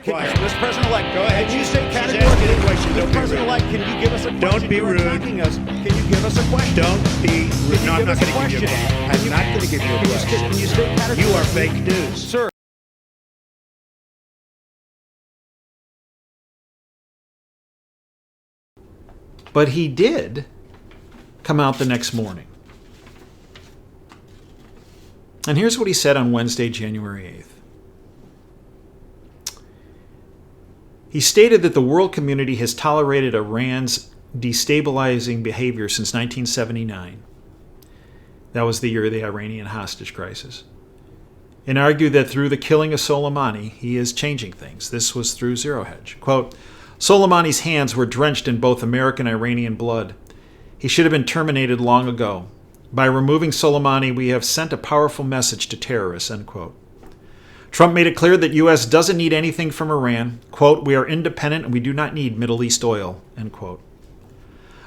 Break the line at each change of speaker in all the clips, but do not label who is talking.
Quiet.
Mr. President-elect,
Go ahead.
Can you state
She's asking
categorically,
a question. Don't
Mr.
be
President-elect, can you give us a question?
Don't be
You are
rude.
attacking us. Can you give us a question?
Don't be rude. No, I'm not going to give you a
question.
question. I'm not going to give you a question.
Can you state categorically?
You are fake news.
Sir.
But he did come out the next morning. And here's what he said on Wednesday, January 8th. He stated that the world community has tolerated Iran's destabilizing behavior since 1979. That was the year of the Iranian hostage crisis. And argued that through the killing of Soleimani, he is changing things. This was through Zero Hedge. Quote, Soleimani's hands were drenched in both American and Iranian blood. He should have been terminated long ago. By removing Soleimani, we have sent a powerful message to terrorists, end quote. Trump made it clear that U.S. doesn't need anything from Iran. Quote, we are independent and we do not need Middle East oil, end quote.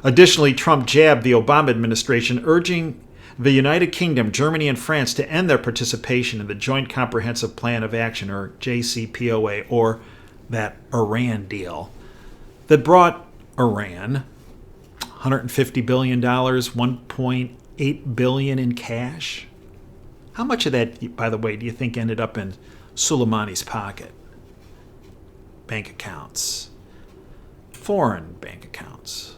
Additionally, Trump jabbed the Obama administration, urging the United Kingdom, Germany, and France to end their participation in the Joint Comprehensive Plan of Action, or JCPOA, or that Iran deal that brought Iran $150 billion, $1.8 billion in cash. How much of that, by the way, do you think ended up in Soleimani's pocket? Bank accounts. Foreign bank accounts.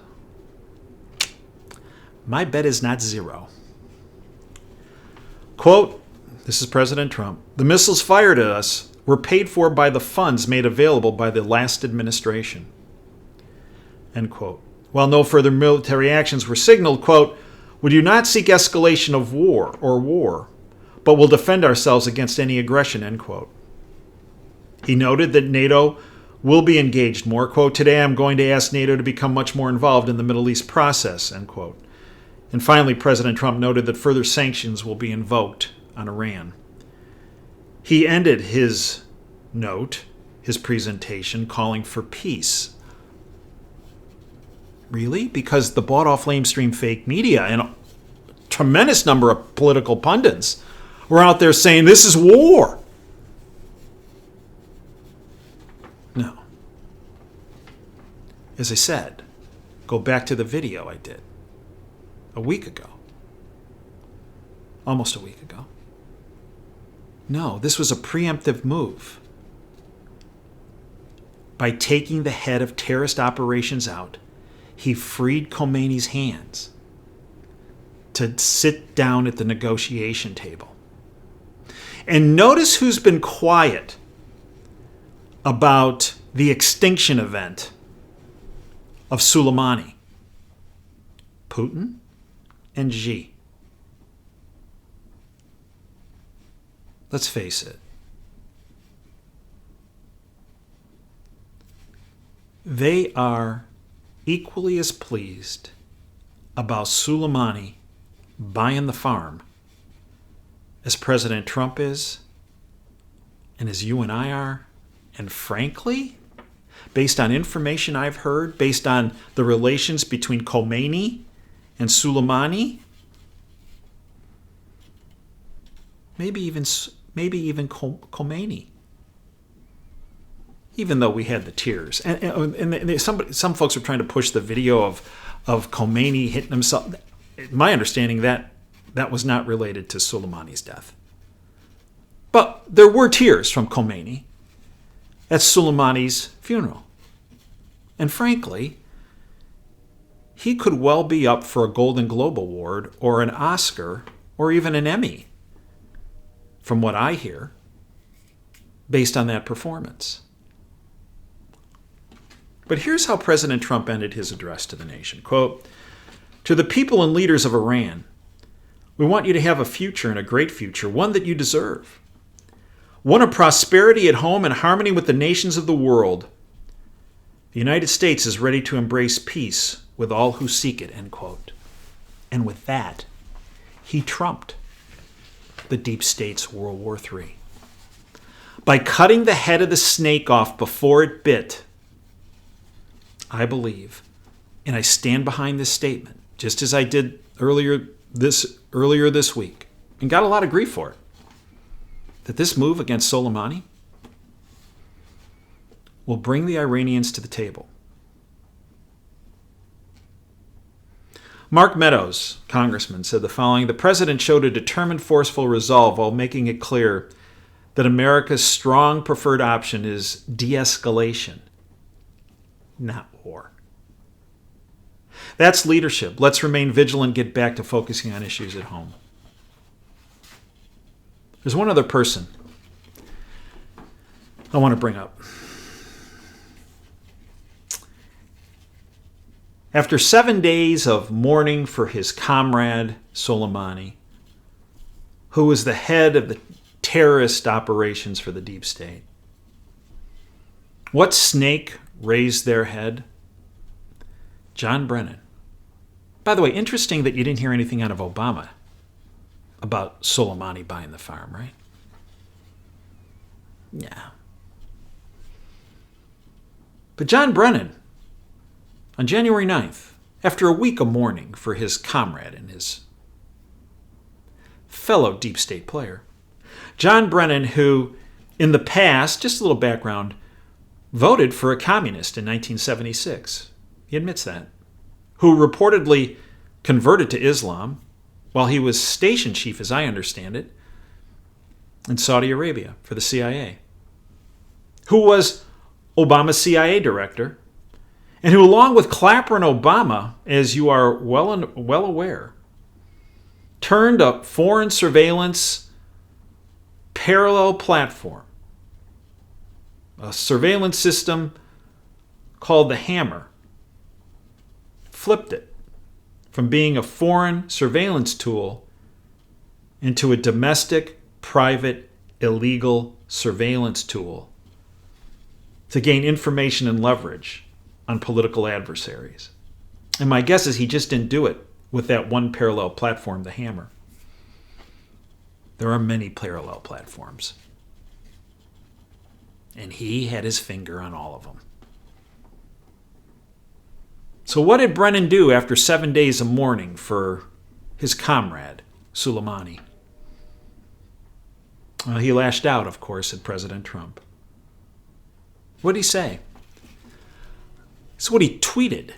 My bet is not zero. Quote, this is President Trump, the missiles fired at us were paid for by the funds made available by the last administration. End quote. While no further military actions were signaled, quote, we do not seek escalation of war, but will defend ourselves against any aggression, end quote. He noted that NATO will be engaged more. Quote, today I'm going to ask NATO to become much more involved in the Middle East process, end quote. And finally, President Trump noted that further sanctions will be invoked on Iran. He ended his note, his presentation, calling for peace. Really? Because the bought-off lamestream fake media and a tremendous number of political pundits were out there saying this is war. No. As I said, go back to the video I did a week ago. Almost a week ago. No, this was a preemptive move. By taking the head of terrorist operations out, he freed Khomeini's hands to sit down at the negotiation table. And notice who's been quiet about the extinction event of Soleimani. Putin and Xi. Let's face it. They are equally as pleased about Soleimani buying the farm as President Trump is, and as you and I are, and frankly, based on information I've heard, based on the relations between Khomeini and Soleimani, maybe even Khomeini. Even though we had the tears, and some folks are trying to push the video of Khomeini hitting himself. My understanding that was not related to Soleimani's death, but there were tears from Khomeini at Soleimani's funeral, and frankly, he could well be up for a Golden Globe Award or an Oscar or even an Emmy, from what I hear, based on that performance. But here's how President Trump ended his address to the nation. Quote, to the people and leaders of Iran, we want you to have a future and a great future, one that you deserve. One of prosperity at home and harmony with the nations of the world. The United States is ready to embrace peace with all who seek it, end quote. And with that, he trumped the deep state's World War III. By cutting the head of the snake off before it bit, I believe, and I stand behind this statement, just as I did earlier this week, and got a lot of grief for it, that this move against Soleimani will bring the Iranians to the table. Mark Meadows, congressman, said the following: the president showed a determined, forceful resolve while making it clear that America's strong preferred option is de-escalation, not war. That's leadership. Let's remain vigilant and get back to focusing on issues at home. There's one other person I want to bring up. After 7 days of mourning for his comrade Soleimani, who was the head of the terrorist operations for the deep state, what snake raised their head? John Brennan. By the way, interesting that you didn't hear anything out of Obama about Soleimani buying the farm, right? Yeah. But John Brennan, on January 9th, after a week of mourning for his comrade and his fellow deep state player, John Brennan, who in the past, just a little background, voted for a communist in 1976. He admits that. Who reportedly converted to Islam while he was station chief, as I understand it, in Saudi Arabia for the CIA. Who was Obama's CIA director, and who, along with Clapper and Obama, as you are well aware, turned a foreign surveillance parallel platform, a surveillance system called the Hammer, flipped it from being a foreign surveillance tool into a domestic, private, illegal surveillance tool to gain information and leverage on political adversaries. And my guess is he just didn't do it with that one parallel platform, the Hammer. There are many parallel platforms. And he had his finger on all of them. So what did Brennan do after 7 days of mourning for his comrade, Soleimani? Well, he lashed out, of course, at President Trump. What did he say? This is what he tweeted.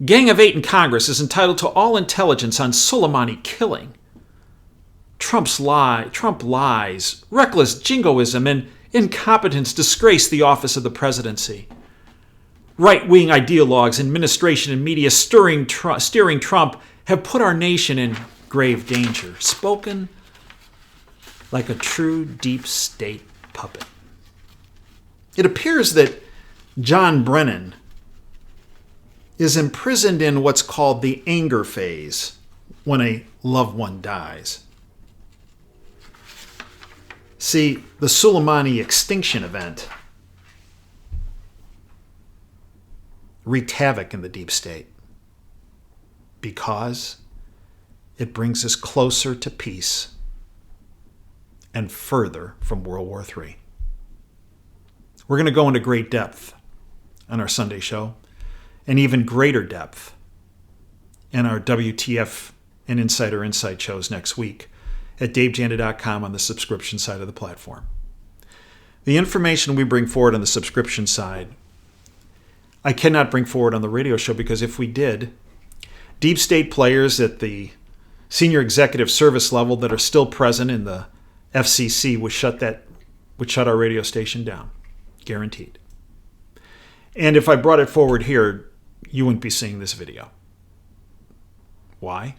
Gang of 8 in Congress is entitled to all intelligence on Soleimani killing. Trump lies, reckless jingoism, and incompetence disgrace the office of the presidency. Right-wing ideologues, administration, and media steering Trump have put our nation in grave danger. Spoken like a true deep state puppet. It appears that John Brennan is imprisoned in what's called the anger phase when a loved one dies. See, the Soleimani extinction event wreaked havoc in the deep state because it brings us closer to peace and further from World War III. We're going to go into great depth on our Sunday show, and even greater depth in our WTF and Insider Insight shows next week at davejanda.com on the subscription side of the platform. The information we bring forward on the subscription side, I cannot bring forward on the radio show, because if we did, deep state players at the senior executive service level that are still present in the FCC would shut our radio station down. Guaranteed. And if I brought it forward here, you wouldn't be seeing this video. Why?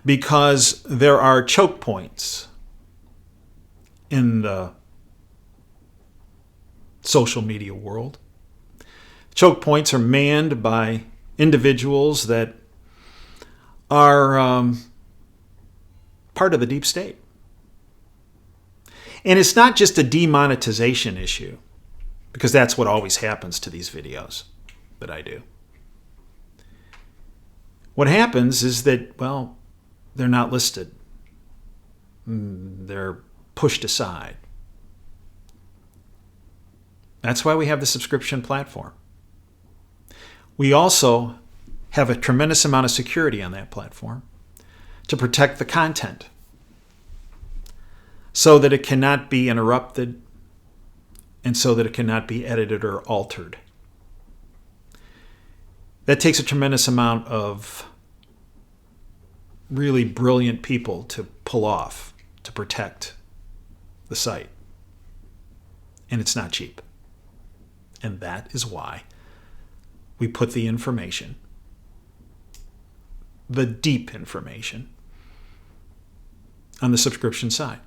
Because there are choke points in the social media world. Choke points are manned by individuals that are part of the deep state. And it's not just a demonetization issue, because that's what always happens to these videos that I do. What happens is that, well, they're not listed. They're pushed aside. That's why we have the subscription platform. We also have a tremendous amount of security on that platform to protect the content so that it cannot be interrupted and so that it cannot be edited or altered. That takes a tremendous amount of really brilliant people to pull off, to protect the site. And it's not cheap. And that is why we put the information, the deep information, on the subscription side.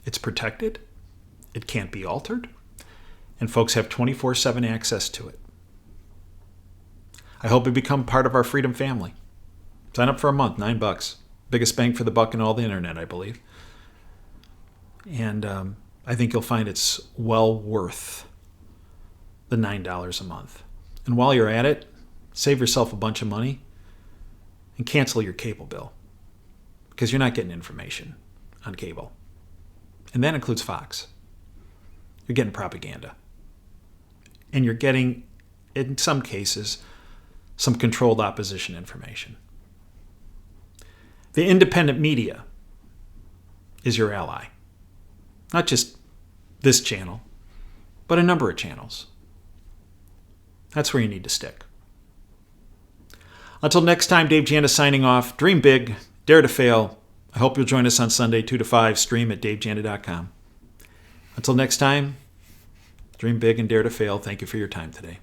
It's protected, it can't be altered, and folks have 24/7 access to it. I hope you become part of our freedom family. Sign up for a month, $9. Biggest bang for the buck in all the internet, I believe. And I think you'll find it's well worth the $9 a month. And while you're at it, save yourself a bunch of money and cancel your cable bill, because you're not getting information on cable. And that includes Fox. You're getting propaganda. And you're getting, in some cases, some controlled opposition information. The independent media is your ally. Not just this channel, but a number of channels. That's where you need to stick. Until next time, Dave Janda signing off. Dream big, dare to fail. I hope you'll join us on Sunday, 2 to 5, stream at davejanda.com. Until next time, dream big and dare to fail. Thank you for your time today.